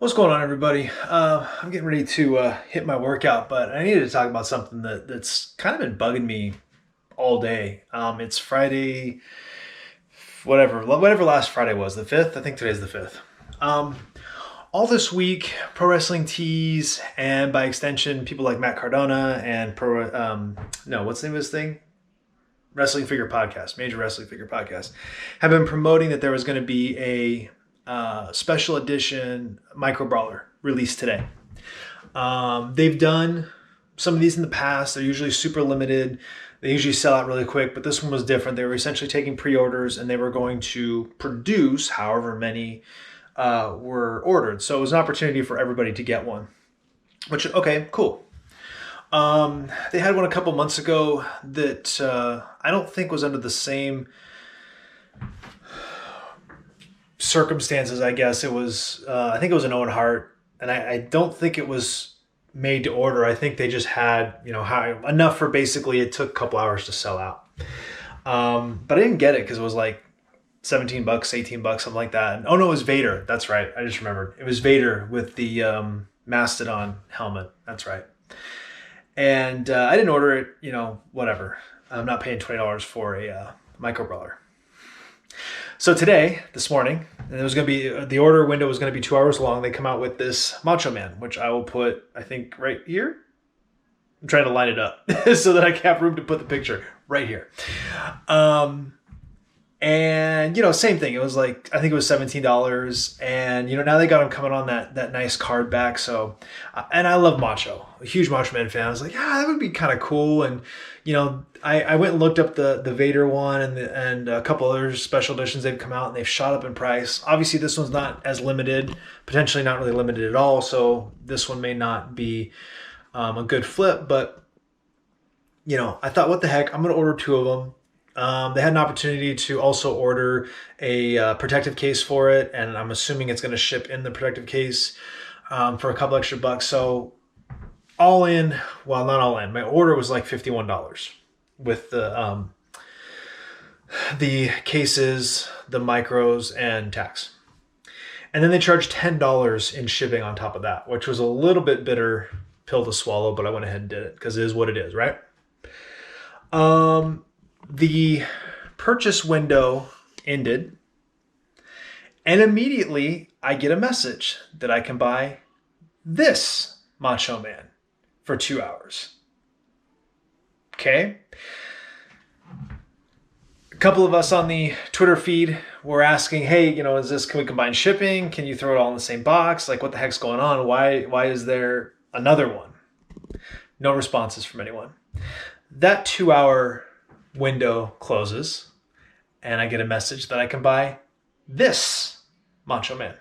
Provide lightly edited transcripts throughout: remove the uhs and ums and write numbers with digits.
What's going on, everybody? I'm getting ready to hit my workout, but I needed to talk about something that's kind of been bugging me all day. It's Friday, whatever last Friday was, the 5th. I think today's the 5th. Um, all this week, pro wrestling tees, and by extension, people like Matt Cardona and no, what's the name of this thing? Wrestling Figure Podcast, Major Wrestling Figure Podcast, have been promoting that there was going to be a special edition micro brawler released today. They've done some of these in the past. They're usually super limited. They usually sell out really quick, but this one was different. They were essentially taking pre-orders and they were going to produce however many were ordered. So it was an opportunity for everybody to get one, which, okay, cool. They had one a couple months ago that I don't think was under the same circumstances. I guess it was, I think it was an Owen Hart, and I don't think it was made to order. I think they just had, enough for basically it took a couple hours to sell out. But I didn't get it because it was like $17, $18, something like that. And, oh no, it was Vader. That's right. I just remembered. It was Vader with the Mastodon helmet. That's right. And I didn't order it, whatever. I'm not paying $20 for a micro brawler. So this morning, and it was going to be, the order window was going to be 2 hours long. They come out with this Macho Man, which I will put, I think, right here. I'm trying to line it up so that I have room to put the picture right here. And, same thing. It was like, I think it was $17. And, now they got him coming on that nice card back. So, and I love Macho, a huge Macho Man fan. I was like, yeah, that would be kind of cool. And, I went and looked up the Vader one and a couple other special editions they've come out, and they've shot up in price. Obviously, this one's not as limited, potentially not really limited at all. So this one may not be a good flip, but, I thought, what the heck, I'm going to order two of them. They had an opportunity to also order a protective case for it, and I'm assuming it's going to ship in the protective case for a couple extra bucks. So all in, well, not all in, my order was like $51 with the cases, the micros, and tax. And then they charged $10 in shipping on top of that, which was a little bit bitter pill to swallow, but I went ahead and did it because it is what it is, right? The purchase window ended, and immediately I get a message that I can buy this Macho Man for 2 hours. Okay. A couple of us on the Twitter feed were asking, hey, can we combine shipping? Can you throw it all in the same box? Like, what the heck's going on? Why is there another one? No responses from anyone. That 2 hour window closes, and I get a message that I can buy this Macho Man.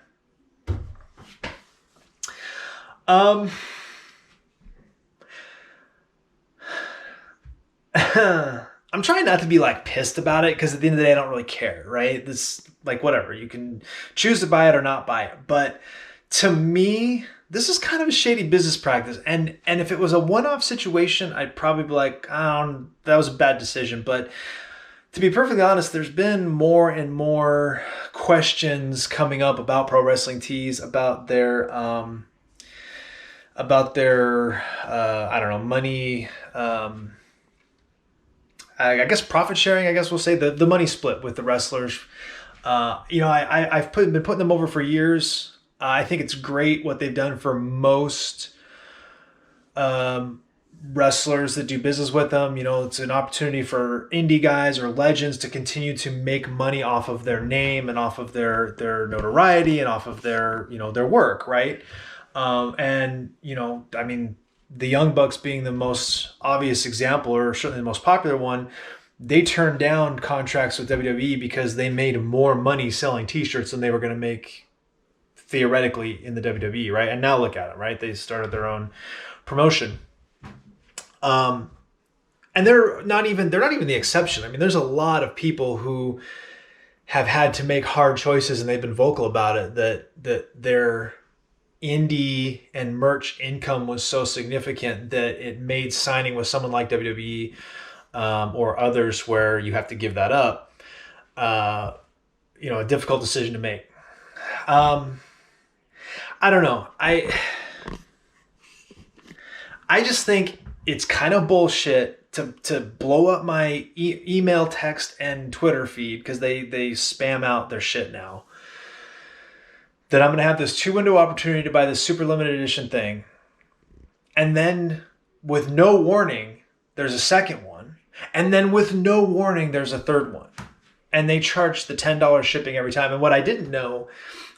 I'm trying not to be like pissed about it because at the end of the day, I don't really care, right? This, like, whatever. You can choose to buy it or not buy it. But to me, this is kind of a shady business practice. And if it was a one-off situation, I'd probably be like, that was a bad decision. But to be perfectly honest, there's been more and more questions coming up about pro wrestling tees, about their I don't know, money, I guess profit sharing, I guess we'll say the money split with the wrestlers. I've been putting them over for years. I think it's great what they've done for most wrestlers that do business with them. It's an opportunity for indie guys or legends to continue to make money off of their name and off of their notoriety and off of their work, right? The Young Bucks being the most obvious example, or certainly the most popular one, they turned down contracts with WWE because they made more money selling t-shirts than they were going to make theoretically in the WWE, right? And now look at it, right? They started their own promotion. And they're not even the exception. I mean, there's a lot of people who have had to make hard choices, and they've been vocal about it, that their indie and merch income was so significant that it made signing with someone like WWE or others where you have to give that up, a difficult decision to make. I don't know. I just think it's kind of bullshit to blow up my email, text, and Twitter feed because they spam out their shit now. That I'm gonna have this 2 window opportunity to buy this super limited edition thing, and then with no warning, there's a second one, and then with no warning, there's a third one, and they charge the $10 shipping every time. And what I didn't know,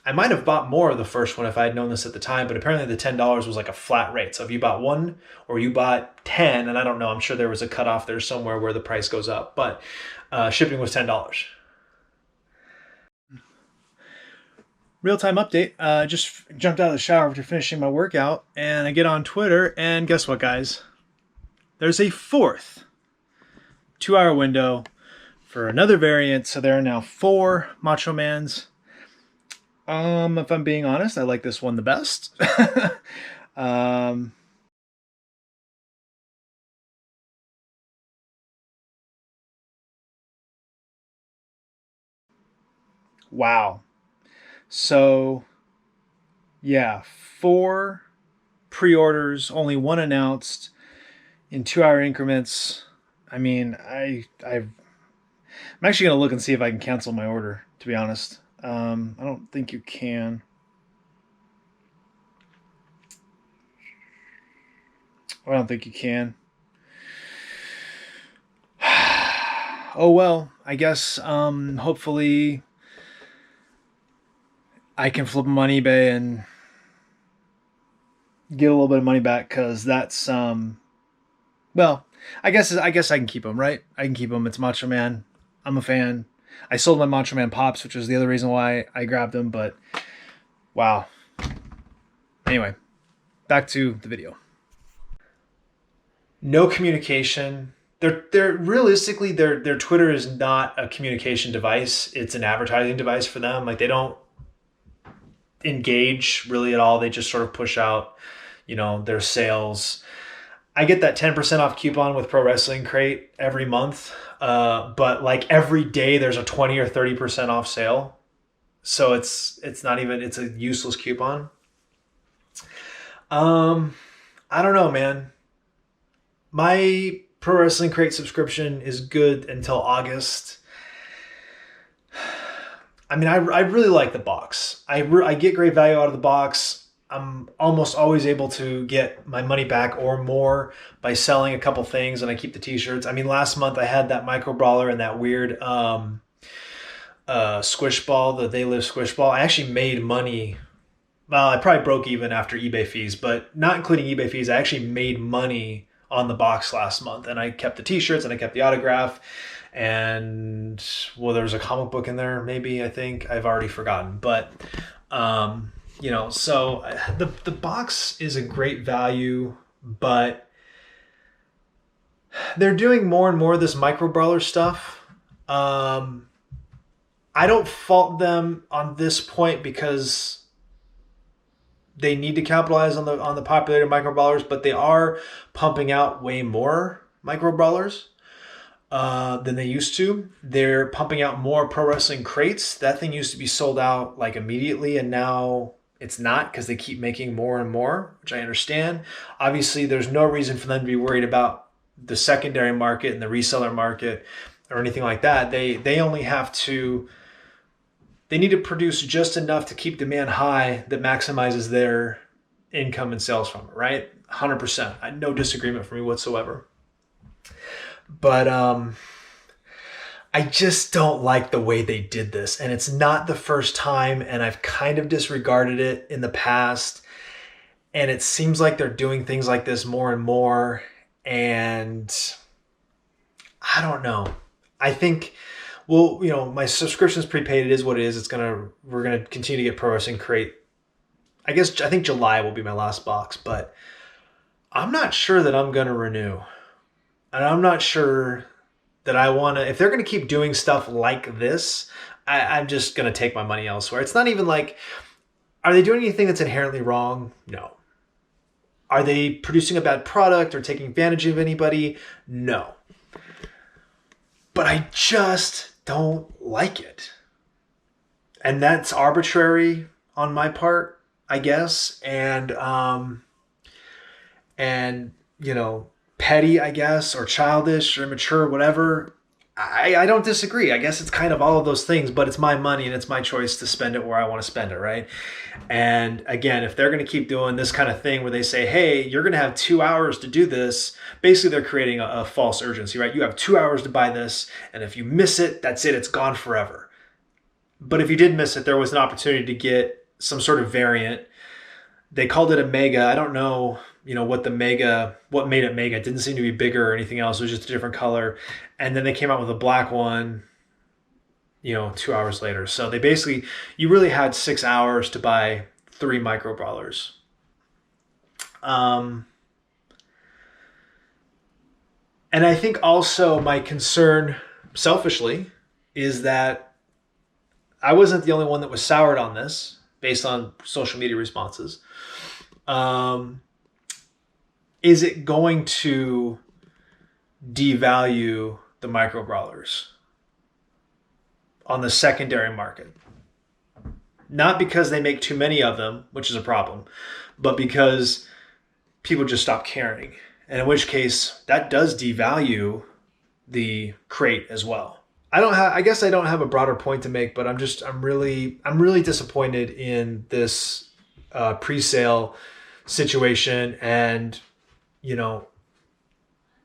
I might have bought more of the first one if I had known this at the time, but apparently the $10 was like a flat rate. So if you bought one or you bought 10, and I don't know, I'm sure there was a cutoff there somewhere where the price goes up, but shipping was $10. Real-time update. Just jumped out of the shower after finishing my workout, and I get on Twitter, and guess what, guys? There's a fourth 2-hour window for another variant, so there are now 4 Macho Mans. If I'm being honest, I like this one the best. Wow. So, yeah, 4 pre-orders, only 1 announced in 2-hour increments. I mean, I'm actually gonna look and see if I can cancel my order, to be honest. I don't think you can. I don't think you can. Oh well, I guess hopefully I can flip them on eBay and get a little bit of money back, because that's well, I guess I can keep them, right? I can keep them. It's Macho Man. I'm a fan. I sold my Macho Man Pops, which was the other reason why I grabbed them, but wow. Anyway, back to the video. No communication. They're realistically their Twitter is not a communication device. It's an advertising device for them. Like, they don't engage really at all. They just sort of push out, their sales. I get that 10% off coupon with Pro Wrestling Crate every month. But like every day there's a 20 or 30% off sale. So it's not even, it's a useless coupon. I don't know, man. My Pro Wrestling Crate subscription is good until August. I mean, I really like the box. I get great value out of the box. I'm almost always able to get my money back or more by selling a couple things, and I keep the t-shirts. I mean, last month I had that micro brawler and that weird squish ball, the They Live squish ball. I actually made money. Well, I probably broke even after eBay fees, but not including eBay fees, I actually made money on the box last month, and I kept the t-shirts and I kept the autograph, and well, there was a comic book in there, maybe, I think. I've already forgotten, but so the box is a great value, but they're doing more and more of this micro brawler stuff. I don't fault them on this point because they need to capitalize on the popularity of micro brawlers, but they are pumping out way more micro brawlers than they used to. They're pumping out more Pro Wrestling Crates. That thing used to be sold out like immediately, and now it's not, because they keep making more and more, which I understand. Obviously, there's no reason for them to be worried about the secondary market and the reseller market or anything like that. They only have to, they need to produce just enough to keep demand high that maximizes their income and sales from it, right? 100%. No disagreement for me whatsoever. But I just don't like the way they did this. And it's not the first time, and I've kind of disregarded it in the past. And it seems like they're doing things like this more and more. And I don't know. I think, well, my subscription's prepaid. It is what it is. We're gonna continue to get Pro Wrestling Crate. I think July will be my last box, but I'm not sure that I'm gonna renew. And I'm not sure that I want to, if they're going to keep doing stuff like this, I'm just going to take my money elsewhere. It's not even like, are they doing anything that's inherently wrong? No. Are they producing a bad product or taking advantage of anybody? No. But I just don't like it. And that's arbitrary on my part. I guess, and you know, petty, I guess, or childish or immature, whatever. I don't disagree. I guess it's kind of all of those things, but it's my money and it's my choice to spend it where I want to spend it, right? And again, if they're going to keep doing this kind of thing where they say, hey, you're going to have 2 hours to do this, basically they're creating a false urgency, right? You have 2 hours to buy this, and if you miss it, that's it, it's gone forever. But if you did miss it, there was an opportunity to get some sort of variant. They called it a mega. I don't know, what made it mega. It didn't seem to be bigger or anything else. It was just a different color. And then they came out with a black one, 2 hours later. So they basically, you really had 6 hours to buy 3 micro brawlers. And I think also my concern, selfishly, is that I wasn't the only one that was soured on this based on social media responses. Is it going to devalue the micro brawlers on the secondary market? Not because they make too many of them, which is a problem, but because people just stop caring. And in which case, that does devalue the crate as well. I guess I don't have a broader point to make, but I'm really disappointed in this pre-sale situation, and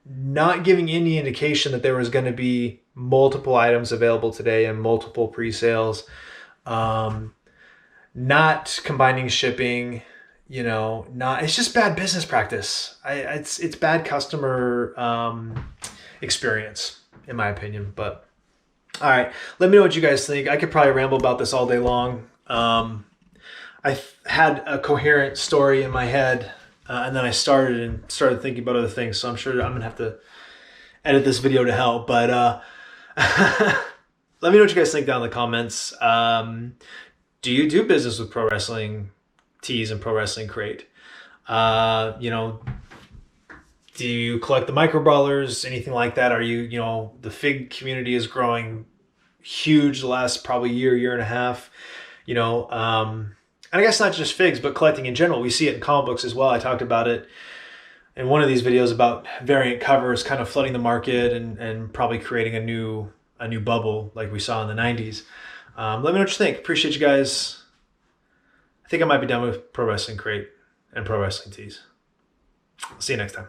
not giving any indication that there was going to be multiple items available today and multiple pre-sales, not combining shipping, it's just bad business practice. It's bad customer experience, in my opinion. But all right, let me know what you guys think. I could probably ramble about this all day long. I had a coherent story in my head, and then I started thinking about other things. So I'm sure I'm gonna have to edit this video to help. But let me know what you guys think down in the comments. Do you do business with Pro Wrestling Tees and Pro Wrestling Crate? Do you collect the micro brawlers, anything like that? Are you, the fig community is growing huge the last probably year and a half, and I guess not just figs, but collecting in general. We see it in comic books as well. I talked about it in one of these videos about variant covers kind of flooding the market and probably creating a new bubble like we saw in the 90s. Let me know what you think. Appreciate you guys. I think I might be done with Pro Wrestling Crate and Pro Wrestling Tees. See you next time.